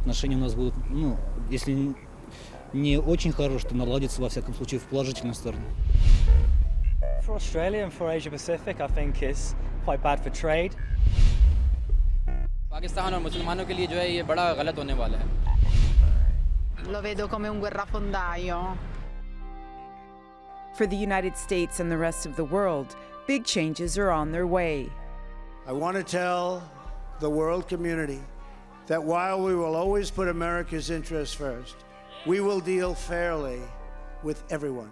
отношения у нас будут, ну, если не очень хорошие, то наладятся, во всяком случае, в положительную сторону. For Australia and for Asia Pacific, I think it's quite bad for trade. Pakistan और मुसलमानों के लिए जो है ये बड़ा गलत होने वाला है. Lo vedo come un guerrafondaio. For the United States and the rest of the world, big changes are on their way. I want to tell the world community that while we will always put America's interests first, we will deal fairly with everyone,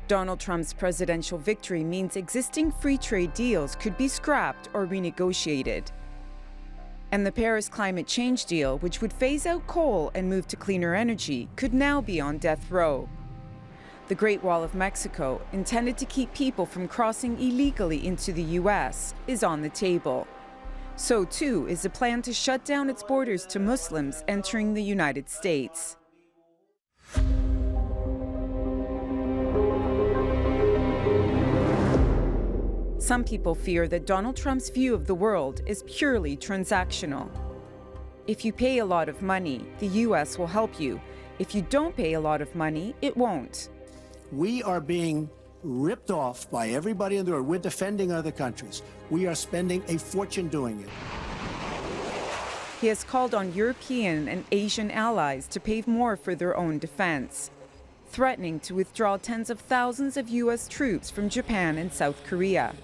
Donald Trump's presidential victory means existing free trade deals could be scrapped or renegotiated. And the Paris climate change deal, which would phase out coal and move to cleaner energy, could now be on death row. The Great Wall of Mexico, intended to keep people from crossing illegally into the U.S., is on the table. So too is a plan to shut down its borders to Muslims entering the United States. Some people fear that Donald Trump's view of the world is purely transactional. If you pay a lot of money, the U.S. will help you. If you don't pay a lot of money, it won't. We are being ripped off by everybody in the world. We're defending other countries. We are spending a fortune doing it. He has called on European and Asian allies to pay more for their own defense, threatening to withdraw tens of thousands of U.S. troops from Japan and South Korea.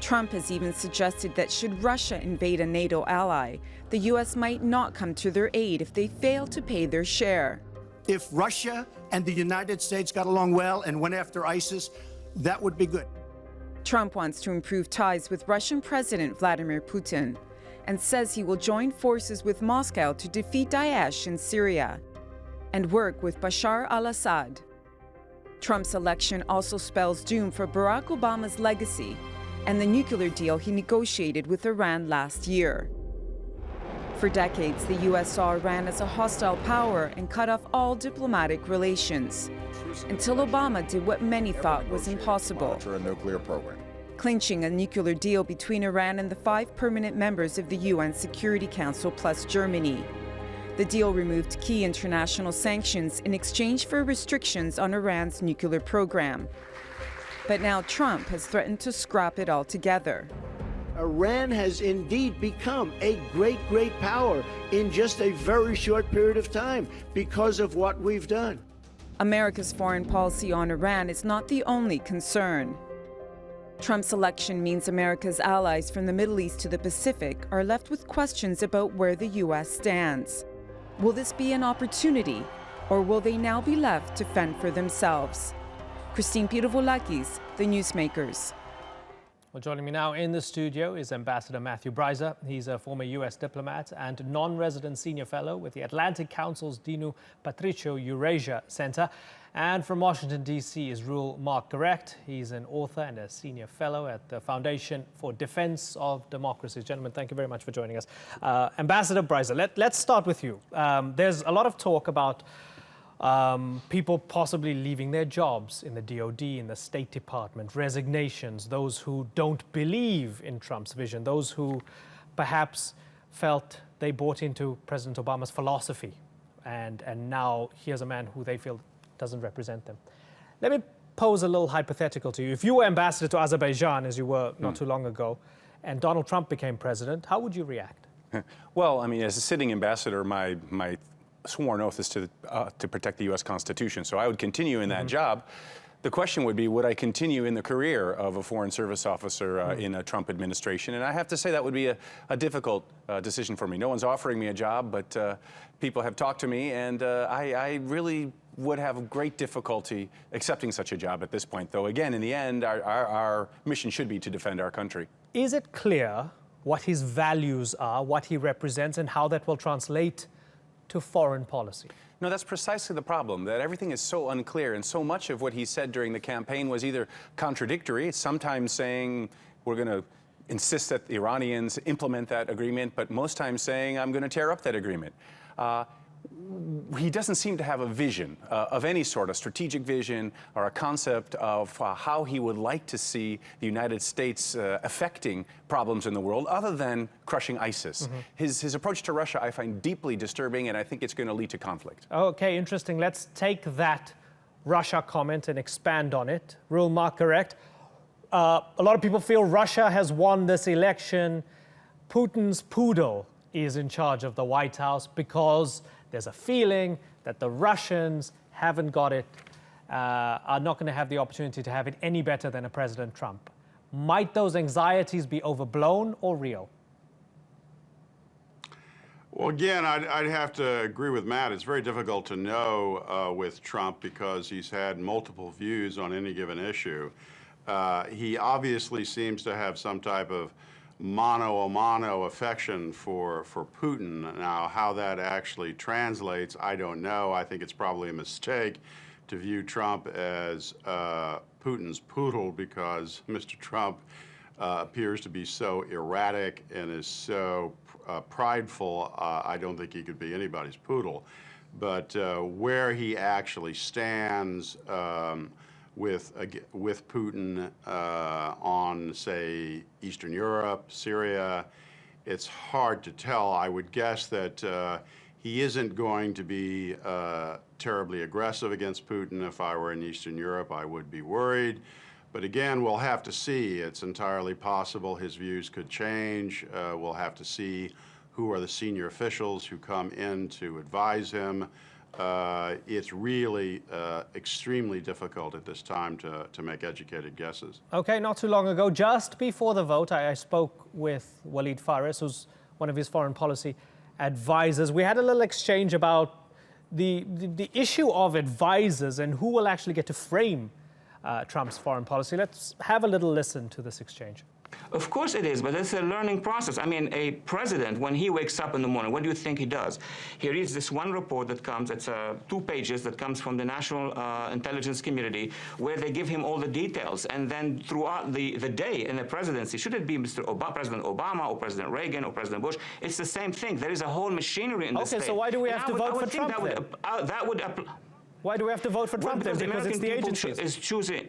Trump has even suggested that should Russia invade a NATO ally, the U.S. might not come to their aid if they fail to pay their share. If Russia and the United States got along well and went after ISIS, that would be good. Trump wants to improve ties with Russian President Vladimir Putin and says he will join forces with Moscow to defeat Daesh in Syria and work with Bashar al-Assad. Trump's election also spells doom for Barack Obama's legacy and the nuclear deal he negotiated with Iran last year. For decades, the U.S. saw Iran as a hostile power and cut off all diplomatic relations, until Obama did what many thought was impossible, clinching a nuclear deal between Iran and the 5 permanent members of the UN Security Council plus Germany. The deal removed key international sanctions in exchange for restrictions on Iran's nuclear program. But now Trump has threatened to scrap it altogether. Iran has indeed become a great, great power in just a very short period of time because of what we've done. America's foreign policy on Iran is not the only concern. Trump's election means America's allies from the Middle East to the Pacific are left with questions about where the U.S. stands. Will this be an opportunity, or will they now be left to fend for themselves? Christine Pirovolakis, The Newsmakers. Well, joining me now in the studio is Ambassador Matthew Bryza. He's a former U.S. diplomat and non-resident senior fellow with the Atlantic Council's Dinu Patriciu Eurasia Center. And from Washington, D.C. is Rule Mark Correct. He's an author and a senior fellow at the Foundation for Defense of Democracy. Gentlemen, thank you very much for joining us. Ambassador Bryza, let's start with you. There's a lot of talk about people possibly leaving their jobs in the DOD, in the State Department, resignations, those who don't believe in Trump's vision, those who perhaps felt they bought into President Obama's philosophy, and now here's a man who they feel doesn't represent them. Let me pose a little hypothetical to you. If you were ambassador to Azerbaijan, as you were not too long ago, and Donald Trump became president, how would you react? Well, I mean, as a sitting ambassador, my sworn oath is to protect the U.S. Constitution, so I would continue in that job. The question would be, would I continue in the career of a Foreign Service officer in a Trump administration? And I have to say that would be a difficult decision for me. No one's offering me a job, but people have talked to me, and I really would have great difficulty accepting such a job at this point. Though, again, in the end, our mission should be to defend our country. Is it clear what his values are, what he represents, and how that will translate to foreign policy? No, that's precisely the problem, that everything is so unclear, and so much of what he said during the campaign was either contradictory, sometimes saying we're going to insist that the Iranians implement that agreement, but most times saying I'm going to tear up that agreement. he doesn't seem to have a vision of any sort, a strategic vision or a concept of how he would like to see the United States affecting problems in the world other than crushing ISIS. His approach to Russia I find deeply disturbing, and I think it's going to lead to conflict. Okay, interesting. Let's take that Russia comment and expand on it. Rule Mark correct. A lot of people feel Russia has won this election. Putin's poodle is in charge of the White House because there's a feeling that the Russians haven't got it, are not going to have the opportunity to have it any better than a President Trump. Might those anxieties be overblown or real? Well, again, I'd have to agree with Matt. It's very difficult to know with Trump because he's had multiple views on any given issue. He obviously seems to have some type of mano a mano affection for Putin. Now, how that actually translates, I don't know. I think it's probably a mistake to view Trump as Putin's poodle because Mr. Trump appears to be so erratic and is so prideful. I don't think he could be anybody's poodle. But where he actually stands with Putin on, say, Eastern Europe, Syria, it's hard to tell. I would guess that he isn't going to be terribly aggressive against Putin. If I were in Eastern Europe, I would be worried. But again, we'll have to see. It's entirely possible his views could change. We'll have to see who are the senior officials who come in to advise him. It's really extremely difficult at this time to make educated guesses. Okay, not too long ago, just before the vote, I spoke with Walid Fares, who's one of his foreign policy advisors. We had a little exchange about the issue of advisors and who will actually get to frame Trump's foreign policy. Let's have a little listen to this exchange. Of course it is, but it's a learning process. I mean, a president, when he wakes up in the morning, what do you think he does? He reads this one report that comes, it's 2 pages, that comes from the national intelligence community, where they give him all the details. And then throughout the day in the presidency, should it be President Obama or President Reagan or President Bush, it's the same thing. There is a whole machinery in this state. Okay, so why do we have to vote for Trump then? Why do we have to vote for Trump then? Because it's the agencies. Is choosing.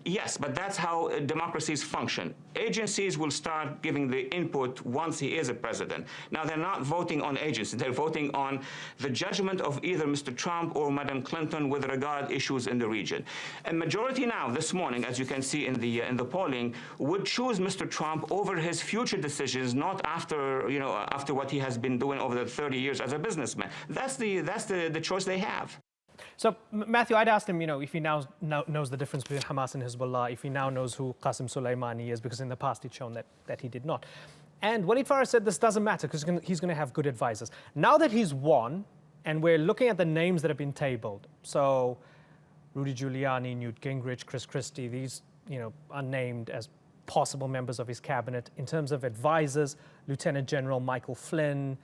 Yes, but that's how democracies function. Agencies will start giving the input once he is a president. Now, they're not voting on agencies. They're voting on the judgment of either Mr. Trump or Madam Clinton with regard issues in the region. A majority now, this morning, as you can see in the polling, would choose Mr. Trump over his future decisions, not after, after what he has been doing over the 30 years as a businessman. That's the choice they have. So, Matthew, I'd asked him, if he now knows the difference between Hamas and Hezbollah, if he now knows who Qasem Soleimani is, because in the past he'd shown that he did not. And Walid Fares said this doesn't matter because he's going to have good advisors. Now that he's won, and we're looking at the names that have been tabled, so Rudy Giuliani, Newt Gingrich, Chris Christie, these, are named as possible members of his cabinet. In terms of advisors, Lieutenant General Michael Flynn,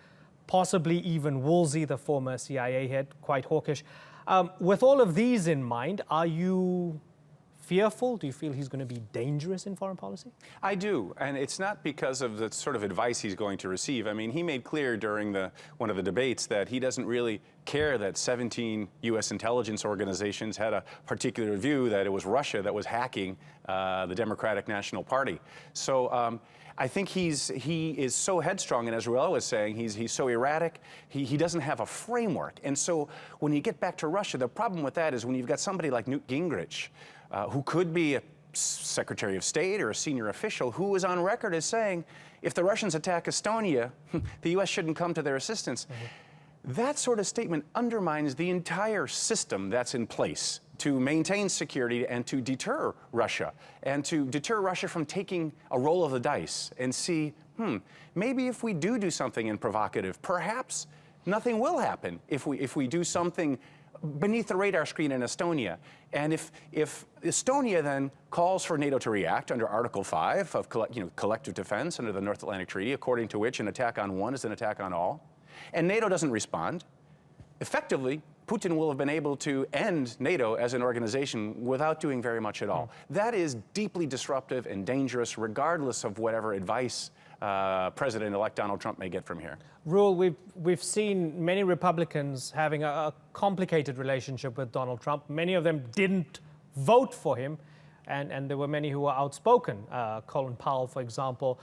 possibly even Woolsey, the former CIA head, quite hawkish. With all of these in mind, are you fearful? Do you feel he's going to be dangerous in foreign policy? I do, and it's not because of the sort of advice he's going to receive. I mean, he made clear during one of the debates that he doesn't really care that 17 U.S. intelligence organizations had a particular view that it was Russia that was hacking the Democratic National Party. So I think he is so headstrong, and as Ruel was saying, he's so erratic. He doesn't have a framework. And so when you get back to Russia, the problem with that is when you've got somebody like Newt Gingrich, who could be a Secretary of State or a senior official, who is on record as saying, if the Russians attack Estonia, the U.S. shouldn't come to their assistance. Mm-hmm. That sort of statement undermines the entire system that's in place to maintain security and to deter Russia, and to deter Russia from taking a roll of the dice and see, maybe if we do something provocative, perhaps nothing will happen if we do something beneath the radar screen in Estonia. And if Estonia then calls for NATO to react under Article 5 of collective defense under the North Atlantic Treaty, according to which an attack on one is an attack on all, and NATO doesn't respond, effectively, Putin will have been able to end NATO as an organization without doing very much at all. That is deeply disruptive and dangerous, regardless of whatever advice President-elect Donald Trump may get from here. Rule, we've seen many Republicans having a complicated relationship with Donald Trump. Many of them didn't vote for him, and there were many who were outspoken. Colin Powell, for example.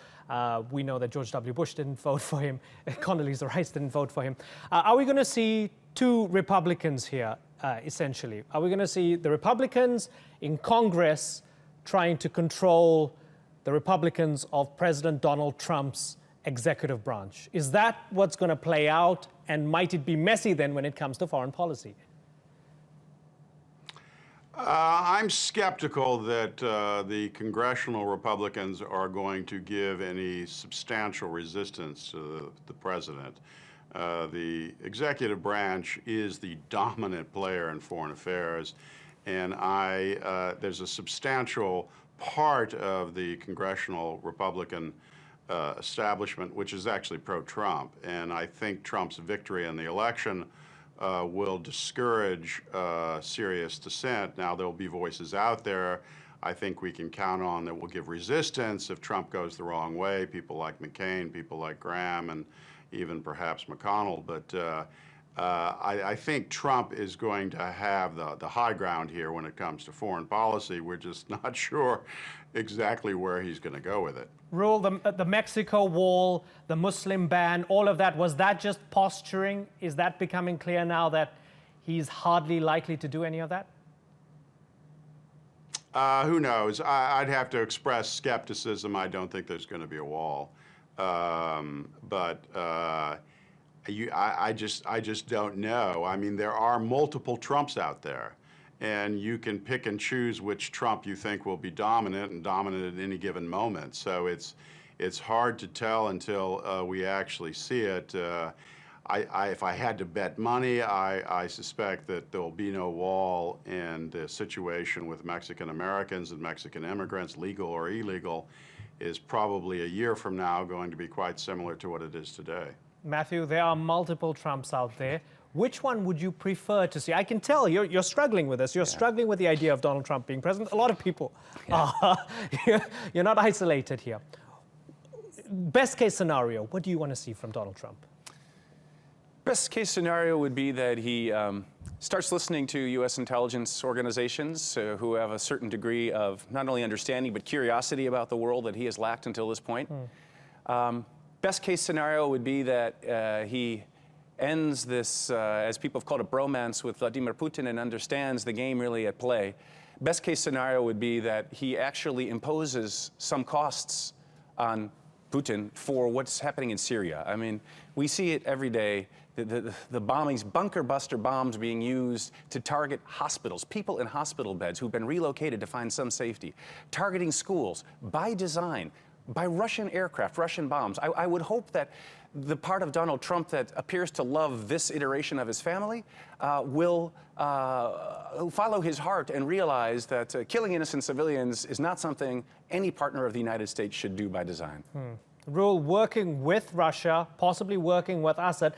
We know that George W. Bush didn't vote for him. Condoleezza Rice didn't vote for him. Are we going to see two Republicans here, essentially? Are we going to see the Republicans in Congress trying to control the Republicans of President Donald Trump's executive branch? Is that what's going to play out, and might it be messy then when it comes to foreign policy? I'm skeptical that the congressional Republicans are going to give any substantial resistance to the president. The executive branch is the dominant player in foreign affairs, and there's a substantial part of the congressional Republican establishment which is actually pro-Trump, and I think Trump's victory in the election will discourage serious dissent. Now, there'll be voices out there I think we can count on that will give resistance if Trump goes the wrong way, people like McCain, people like Graham, and even perhaps McConnell. But I think Trump is going to have the high ground here when it comes to foreign policy. We're just not sure exactly where he's going to go with it. Rule, the Mexico wall, the Muslim ban, all of that, was that just posturing? Is that becoming clear now that he's hardly likely to do any of that? Who knows? I'd have to express skepticism. I don't think there's going to be a wall. I just don't know. I mean, there are multiple Trumps out there, and you can pick and choose which Trump you think will be dominant and dominant at any given moment. So it's hard to tell until we actually see it. If I had to bet money, I suspect that there will be no wall, and the situation with Mexican Americans and Mexican immigrants, legal or illegal, is probably a year from now going to be quite similar to what it is today. Matthew, there are multiple Trumps out there. Which one would you prefer to see? I can tell you're struggling with this. You're struggling with the idea of Donald Trump being president. A lot of people are. You're not isolated here. Best case scenario, what do you want to see from Donald Trump? Best case scenario would be that he starts listening to U.S. intelligence organizations who have a certain degree of not only understanding but curiosity about the world that he has lacked until this point. Best case scenario would be that he ends this, as people have called it, bromance with Vladimir Putin and understands the game really at play. Best case scenario would be that he actually imposes some costs on Putin for what's happening in Syria. I mean, we see it every day. The bombings, bunker buster bombs being used to target hospitals, people in hospital beds who've been relocated to find some safety, targeting schools by design, by Russian aircraft, Russian bombs. I would hope that the part of Donald Trump that appears to love this iteration of his family will follow his heart and realize that killing innocent civilians is not something any partner of the United States should do by design. Rule, working with Russia, possibly working with Assad,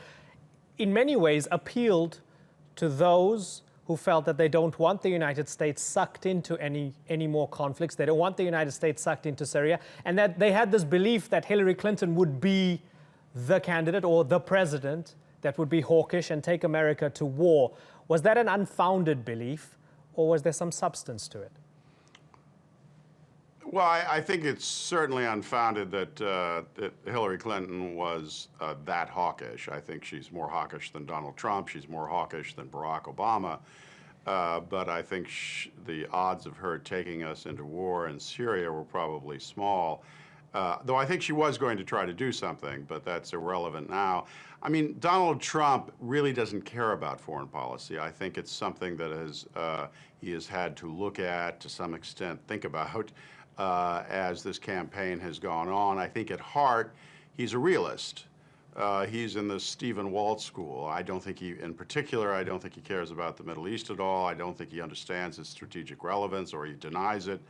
in many ways appealed to those who felt that they don't want the United States sucked into any more conflicts. They don't want the United States sucked into Syria, and that they had this belief that Hillary Clinton would be the candidate or the president that would be hawkish and take America to war. Was that an unfounded belief, or was there some substance to it? Well, I think it's certainly unfounded that Hillary Clinton was that hawkish. I think she's more hawkish than Donald Trump. She's more hawkish than Barack Obama. But I think the odds of her taking us into war in Syria were probably small. Though I think she was going to try to do something, but that's irrelevant now. I mean, Donald Trump really doesn't care about foreign policy. I think it's something that he has had to look at, to some extent, think about as this campaign has gone on. I think at heart, he's a realist. He's in the Stephen Walt school. I don't think in particular, I don't think he cares about the Middle East at all. I don't think he understands its strategic relevance, or he denies it.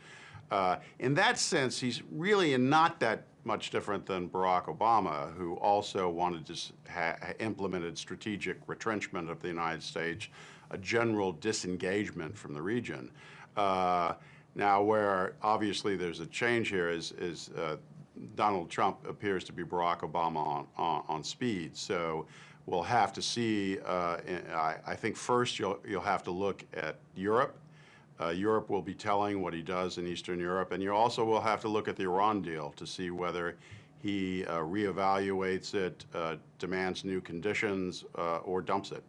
In that sense, he's really not that much different than Barack Obama, who also wanted to implemented strategic retrenchment of the United States, a general disengagement from the region. Now, where obviously there's a change here is Donald Trump appears to be Barack Obama on speed. So we'll have to see. I think first you'll have to look at Europe. Europe will be telling what he does in Eastern Europe, and you also will have to look at the Iran deal to see whether he reevaluates it, demands new conditions, or dumps it.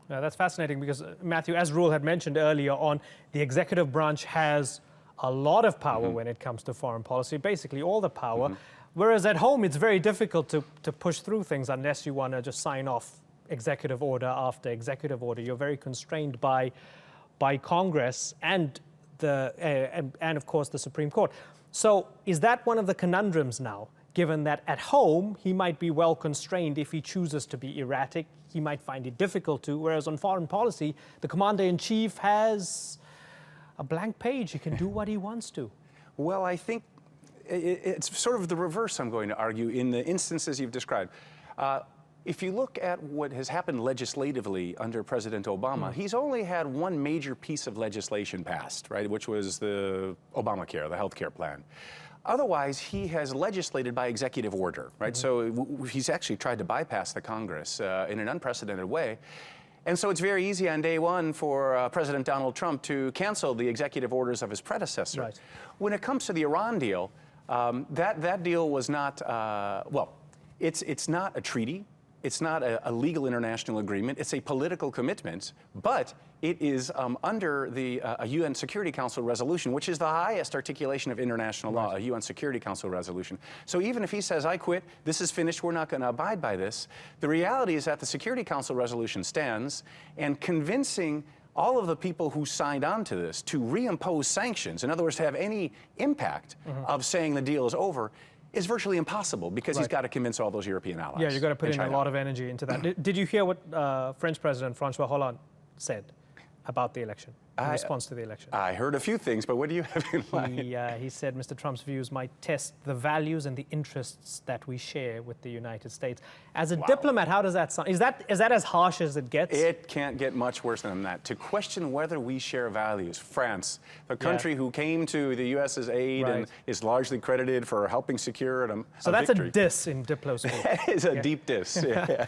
That's fascinating because, Matthew, as Rule had mentioned earlier on, the executive branch has a lot of power when it comes to foreign policy, basically all the power, whereas at home it's very difficult to push through things unless you want to just sign off executive order after executive order. You're very constrained by Congress and and of course the Supreme Court. So is that one of the conundrums now, given that at home he might be well constrained if he chooses to be erratic? He might find it difficult to, whereas on foreign policy, the commander-in-chief has a blank page. He can do what he wants to. Well, I think it's sort of the reverse, I'm going to argue, in the instances you've described. If you look at what has happened legislatively under President Obama, he's only had one major piece of legislation passed, right, which was the Obamacare, the health care plan. Otherwise, he has legislated by executive order, right? So he's actually tried to bypass the Congress in an unprecedented way. And so it's very easy on day one for President Donald Trump to cancel the executive orders of his predecessor. Right. When it comes to the Iran deal, that deal was not, well, it's not a treaty. It's not a legal international agreement. It's a political commitment, but it is under the UN Security Council resolution, which is the highest articulation of international law, a UN Security Council resolution. So even if he says, I quit, this is finished, we're not going to abide by this, the reality is that the Security Council resolution stands, and convincing all of the people who signed on to this to reimpose sanctions, in other words, to have any impact of saying the deal is over, is virtually impossible because he's got to convince all those European allies. Yeah, you've got to put in China. a lot of energy into that. Did you hear what French President François Hollande said about the election, in response to the election? I heard a few things, but what do you have in mind? He said Mr. Trump's views might test the values and the interests that we share with the United States. As a diplomat, how does that sound? Is that as harsh as it gets? It can't get much worse than that. To question whether we share values, France, the country who came to the U.S.'s aid and is largely credited for helping secure a So that's victory. a diss in Diplo school. That is a deep diss. Yeah.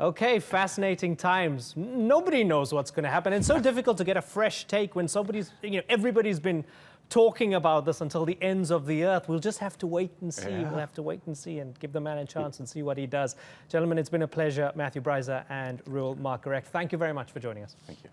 Okay, fascinating times. Nobody knows what's going to happen. And it's so difficult to get a fresh take when everybody's been talking about this until the ends of the earth. We'll just have to wait and see. Yeah. We'll have to wait and see and give the man a chance and see what he does. Gentlemen, it's been a pleasure. Matthew Breiser and Rule Mark Garek, thank you very much for joining us. Thank you.